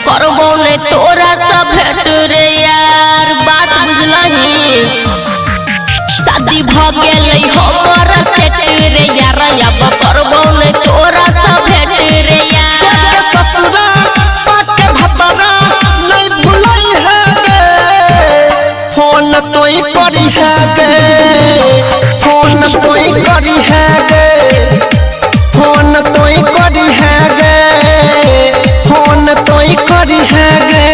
करबो ने तोरा सब भेट रे यार बात बुझलही शादी भ गेलै हमर सेट रे यार अब करबो ने तोरा सब भेट रे यार ससुरा पाके भतरा नहीं भुलाई है गे फोन तोई करी है गे फोन तोई करी है गे फोन तोई करी है गे फोन तोई करी है गे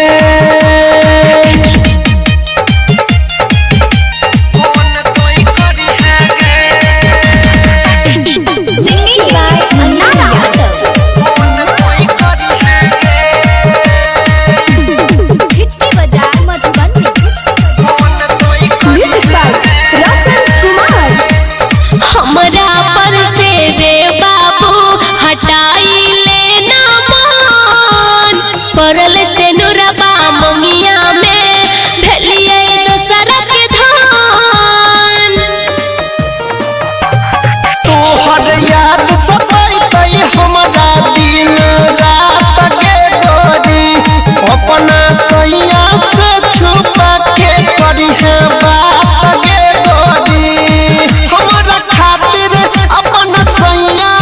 अपना सैया से छुपा के करी है बात गे गोरी हमारा खातिर अपना सैया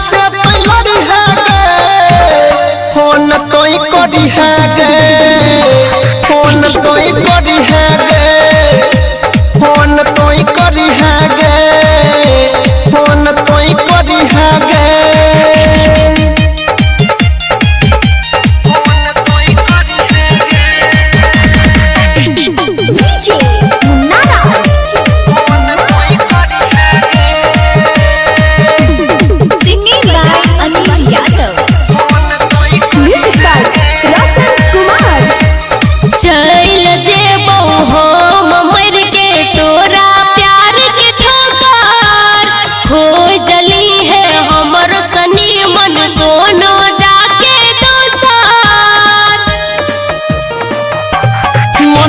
से लड़ी है गे फोन तोई करी है गे फोन तोई करी है गे फोन तोई करी है गे फोन तोई करी है गे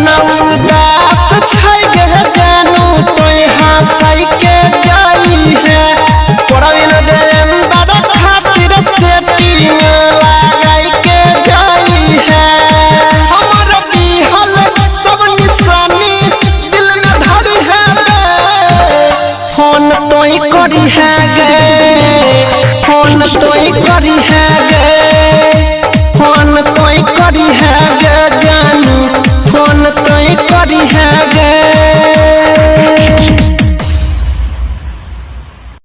उदास छै गे जानू तोय हंसाई के जाई है परवीन देवेंद्र खातिर सेटिंग लगाई के जाई है हमर दिहल सब निशानी दिल में धरी है गे फोन तोय करी है गे फोन तोय करी है गे फोन तोय करी है गे जानू फोन तोई करी है गे।